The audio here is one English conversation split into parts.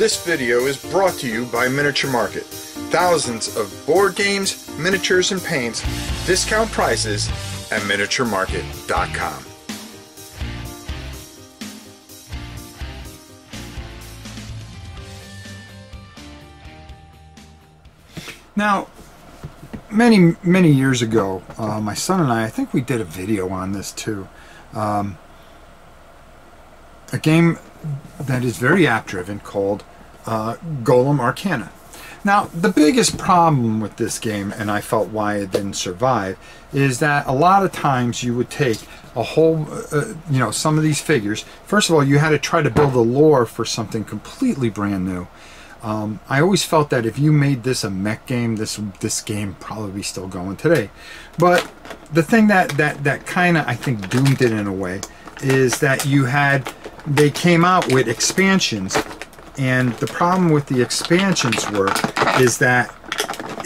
This video is brought to you by Miniature Market. Thousands of board games, miniatures, and paints, discount prices at miniaturemarket.com. Now, many years ago, my son and I think we did a video on this too. A game that is very app-driven called Golem Arcana. Now, the biggest problem with this game, and I felt why it didn't survive, is that a lot of times you would take a whole, some of these figures. First of all, you had to try to build a lore for something completely brand new. I always felt that if you made this a mech game, this game probably be still going today. But the thing that kind of, I think, doomed it in a way is that they came out with expansions, and the problem with the expansions is that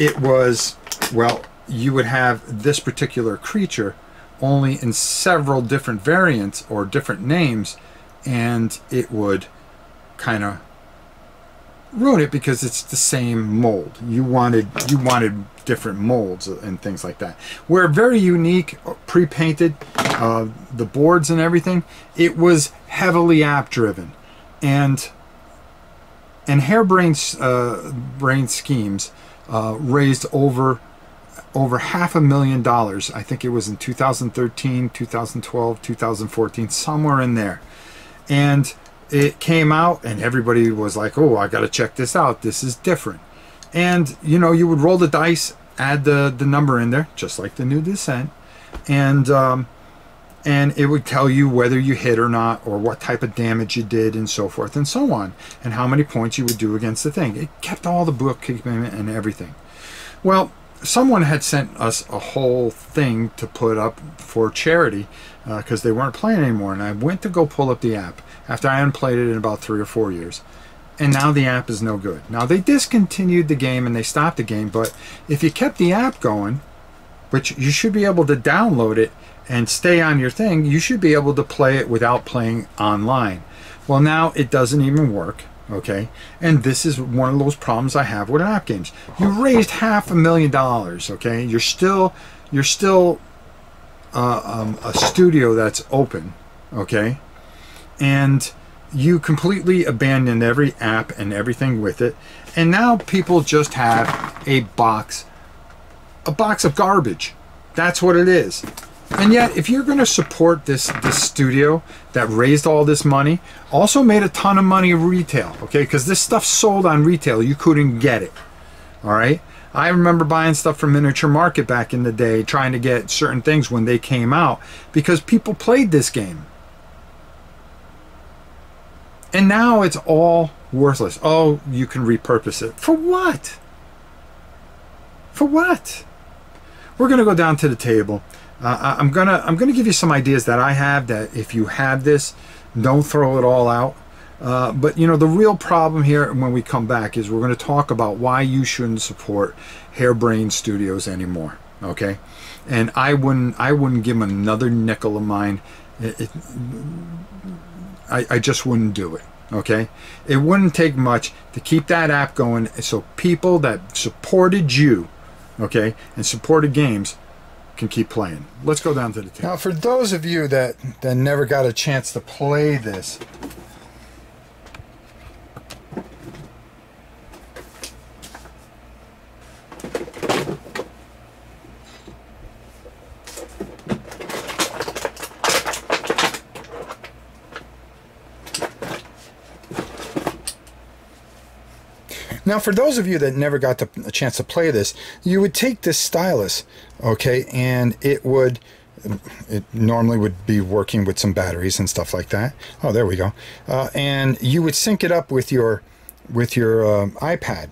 it was, well, you would have this particular creature only in several different variants or different names, and it would kind of ruin it because it's the same mold. You wanted different molds and things like that. We're very unique, pre-painted, the boards and everything. it was heavily app driven, and harebrained schemes raised over $500,000. I think it was in 2013, 2012, 2014, somewhere in there. And it came out and everybody was like, oh, I got to check this out. This is different. And, you know, you would roll the dice, add the number in there, just like the new Descent. And it would tell you whether you hit or not, or what type of damage you did, and so forth and so on, and how many points you would do against the thing. It kept all the bookkeeping and everything. Well, someone had sent us a whole thing to put up for charity because they weren't playing anymore, and I went to go pull up the app after I hadn't played it in about 3 or 4 years, and now the app is no good. Now, they discontinued the game and they stopped the game, but if you kept the app going, which you should be able to download it and stay on your thing, you should be able to play it without playing online. Well, now it doesn't even work. Okay, and this is one of those problems I have with app games. You raised $500,000. Okay, you're still a studio that's open. Okay, and you completely abandoned every app and everything with it, and now people just have a box of garbage. That's what it is. And yet, if you're going to support this studio that raised all this money, also made a ton of money retail, okay? Because this stuff sold on retail, you couldn't get it, all right? I remember buying stuff from Miniature Market back in the day, trying to get certain things when they came out, because people played this game. And now it's all worthless. Oh, you can repurpose it. For what? For what? We're going to go down to the table. I'm gonna give you some ideas that I have, that if you have this, don't throw it all out. But you know, the real problem here when we come back is we're going to talk about why you shouldn't support Harebrained Studios anymore. Okay, and I wouldn't give them another nickel of mine. I just wouldn't do it. Okay, it wouldn't take much to keep that app going, so people that supported you, okay, and supported games, can keep playing. Let's go down to the table. Now, for those of you that never got a chance to play this, a chance to play this, you would take this stylus, okay, and it normally would be working with some batteries and stuff like that. Oh, there we go. And you would sync it up with your iPad,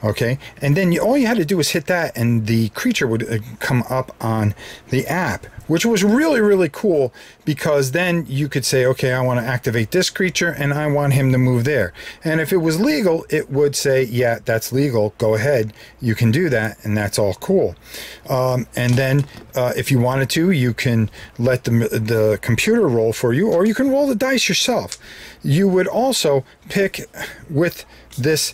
Okay, and then all you had to do was hit that, and the creature would come up on the app, which was really, really cool, because then you could say, okay, I want to activate this creature and I want him to move there. And if it was legal, it would say, yeah, that's legal, go ahead, you can do that, and that's all cool. And then if you wanted to, you can let the computer roll for you, or you can roll the dice yourself. You would also pick with this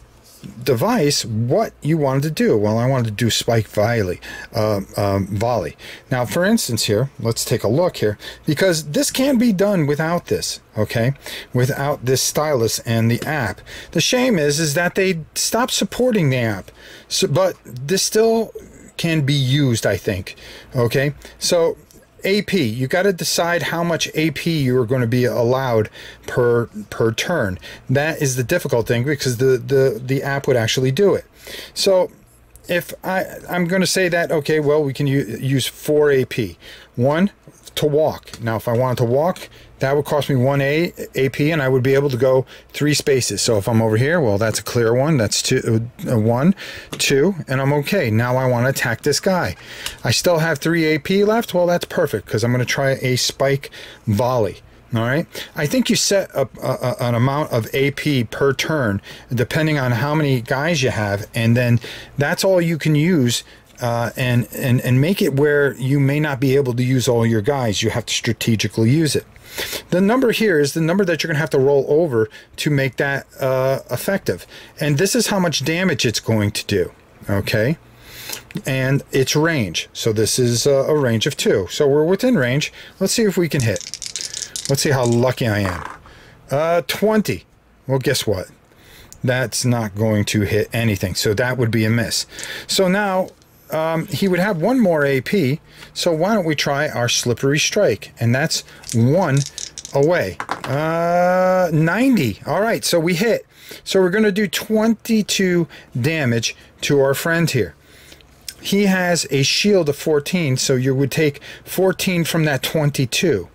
device what you wanted to do. Well, I wanted to do spike volley. Now, for instance here, let's take a look here, because this can be done without this, okay, without this stylus and the app. The shame is that they stopped supporting the app, so, but this still can be used, I think. Okay, so AP, you got to decide how much AP you are going to be allowed per turn. That is the difficult thing, because the app would actually do it. So if I'm going to say that, okay, well, we can use 4 AP. 1 to walk. Now, if I wanted to walk, that would cost me 1 AP, and I would be able to go 3 spaces. So if I'm over here, well, that's a clear one. That's 1, 2, and I'm okay. Now I want to attack this guy. I still have 3 AP left. Well, that's perfect, because I'm going to try a spike volley. All right. I think you set up an amount of AP per turn, depending on how many guys you have, and then that's all you can use. And make it where you may not be able to use all your guys. You have to strategically use it. The number here is the number that you're going to have to roll over to make that effective. And this is how much damage it's going to do. Okay. And its range. So this is a range of 2. So we're within range. Let's see if we can hit. Let's see how lucky I am. 20. Well, guess what? That's not going to hit anything. So that would be a miss. So now he would have 1 more AP, so why don't we try our slippery strike? And that's 1 away. 90. All right, so we hit. So we're going to do 22 damage to our friend here. He has a shield of 14, so you would take 14 from that 22.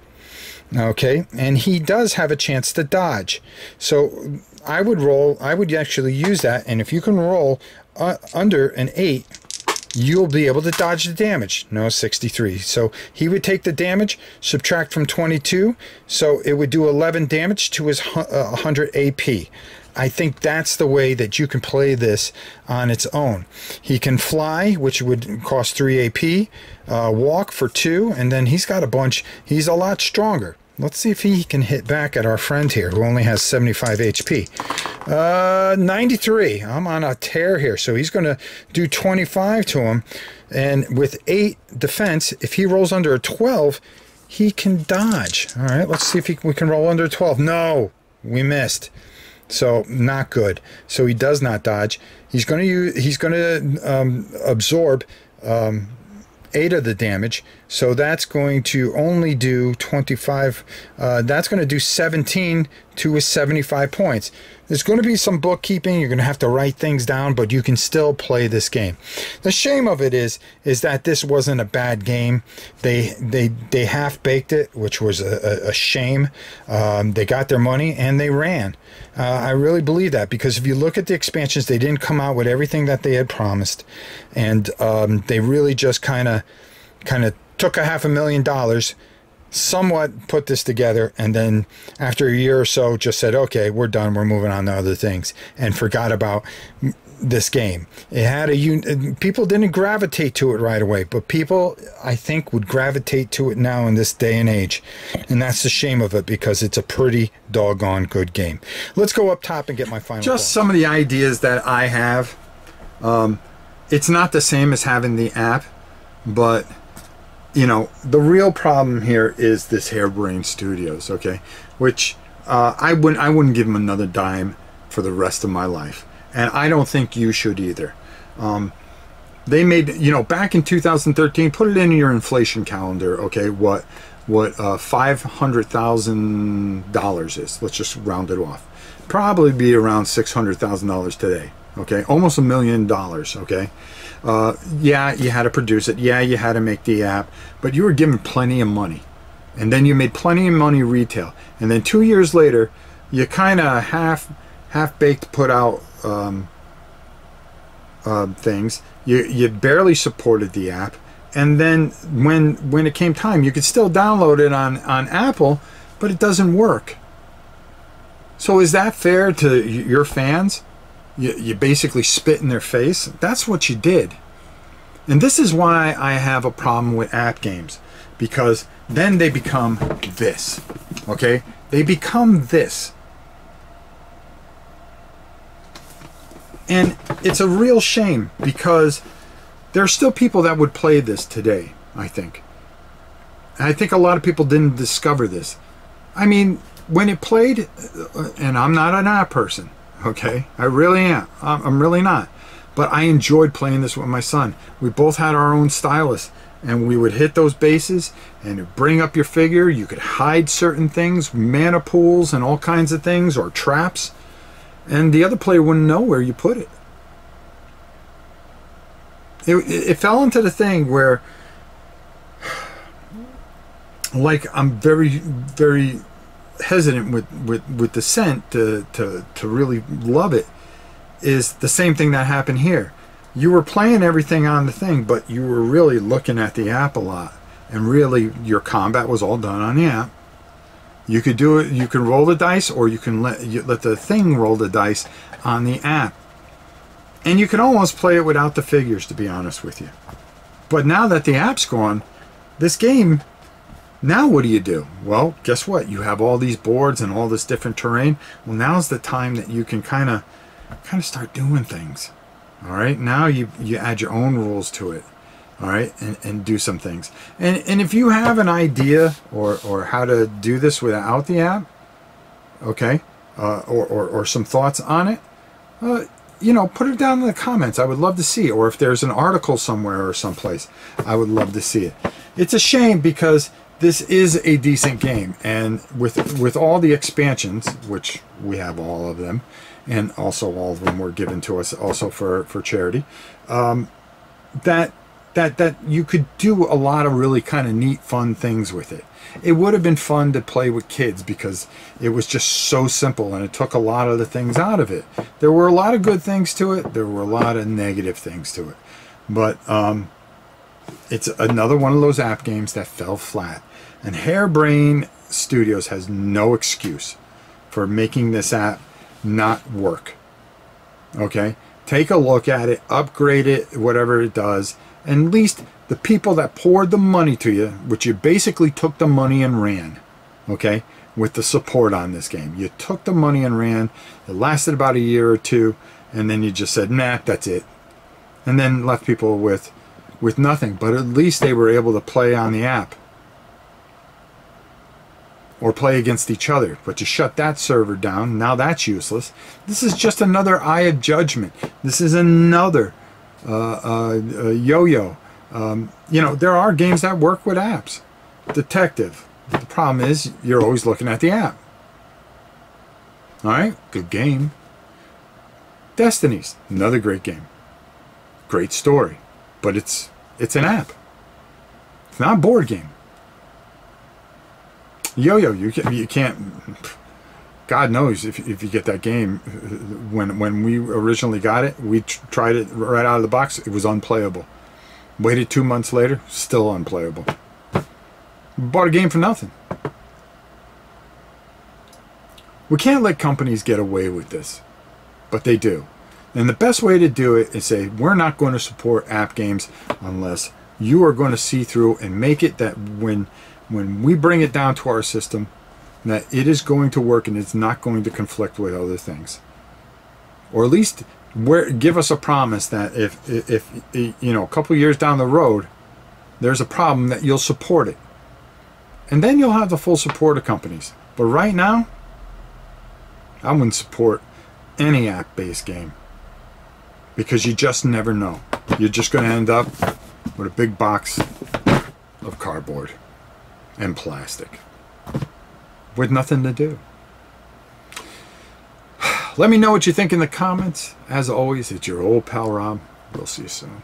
Okay, and he does have a chance to dodge. So I would actually use that, and if you can roll under an 8, you'll be able to dodge the damage. No, 63. So he would take the damage, subtract from 22, so it would do 11 damage to his 100 AP. I think that's the way that you can play this on its own. He can fly, which would cost 3 AP, walk for 2, and then he's got a bunch. He's a lot stronger. Let's see if he can hit back at our friend here, who only has 75 HP. 93. I'm on a tear here, so he's going to do 25 to him. And with 8 defense, if he rolls under a 12, he can dodge. All right, let's see if we can roll under a 12. No, we missed. So not good. So he does not dodge. He's going to absorb 8 of the damage, so that's going to only do 25. That's going to do 17 to his 75 points. There's going to be some bookkeeping. You're going to have to write things down, but you can still play this game. The shame of it is that this wasn't a bad game. They half-baked it, which was a shame. They got their money and they ran. I really believe that, because if you look at the expansions, they didn't come out with everything that they had promised, and they really just kind of took $500,000, somewhat put this together, and then after a year or so just said, okay, we're done, we're moving on to other things, and forgot about this game. It had people didn't gravitate to it right away, but people, I think, would gravitate to it now in this day and age, and that's the shame of it, because it's a pretty doggone good game. Let's go up top and get my final thoughts. Some of the ideas that I have. It's not the same as having the app, but you know, the real problem here is this Harebrained Studios, okay, which I wouldn't give them another dime for the rest of my life, and I don't think you should either. They made, you know, back in 2013, put it in your inflation calendar, okay, what $500,000 is. Let's just round it off. Probably be around $600,000 today, okay, almost $1 million, okay. Yeah, you had to produce it. Yeah, you had to make the app, but you were given plenty of money, and then you made plenty of money retail, and then 2 years later, you kind of half-baked put out things. You barely supported the app, and then when it came time, you could still download it on Apple, but it doesn't work. So is that fair to your fans? You basically spit in their face. That's what you did. And this is why I have a problem with app games, because then they become this. Okay? They become this. And it's a real shame, because there are still people that would play this today, I think. And I think a lot of people didn't discover this. I mean, when it played, and I'm not an app person, okay? I really am. I'm really not. But I enjoyed playing this with my son. We both had our own stylus, and we would hit those bases and bring up your figure. You could hide certain things, mana pools and all kinds of things, or traps, and the other player wouldn't know where you put it. It fell into the thing where, like, I'm very, very hesitant with Descent to really love it, is the same thing that happened here. You were playing everything on the thing, but you were really looking at the app a lot, and really your combat was all done on the app. You could do it, you can roll the dice, or you can let the thing roll the dice on the app. And you can almost play it without the figures, to be honest with you. But now that the app's gone, this game, now what do? Well, guess what? You have all these boards and all this different terrain. Well, now's the time that you can kind of start doing things. All right, now you add your own rules to it. All right, and do some things. And if you have an idea or how to do this without the app, okay, or some thoughts on it, you know, put it down in the comments. I would love to see it. Or if there's an article somewhere or someplace, I would love to see it. It's a shame, because this is a decent game, and with all the expansions, which we have all of them, and also all of them were given to us also for charity, that you could do a lot of really kind of neat, fun things with it. It would have been fun to play with kids, because it was just so simple, and it took a lot of the things out of it. There were a lot of good things to it. There were a lot of negative things to it. But it's another one of those app games that fell flat. And Harebrained Studios has no excuse for making this app not work. Okay? Take a look at it, upgrade it, whatever it does, and at least the people that poured the money to you, which you basically took the money and ran, okay, with the support on this game. You took the money and ran. It lasted about a year or two, and then you just said, nah, that's it. And then left people with nothing. But at least they were able to play on the app, or play against each other. But you shut that server down. Now that's useless. This is just another Eye of Judgment. This is another yo-yo. You know, there are games that work with apps. Detective. The problem is you're always looking at the app. All right, good game. Destiny's another great game. Great story, but it's an app. It's not a board game. Yo-yo, you can't. God knows if you get that game. When we originally got it, we tried it right out of the box. It was unplayable. Waited 2 months later, still unplayable. Bought a game for nothing. We can't let companies get away with this, but they do. And the best way to do it is say, we're not going to support app games unless you are going to see through and make it that when we bring it down to our system, that it is going to work and it's not going to conflict with other things. Or at least give us a promise that if you know, a couple years down the road there's a problem, that you'll support it. And then you'll have the full support of companies. But right now, I wouldn't support any app-based game, because you just never know. You're just going to end up with a big box of cardboard and plastic with nothing to do. Let me know what you think in the comments. As always, it's your old pal Rob. We'll see you soon.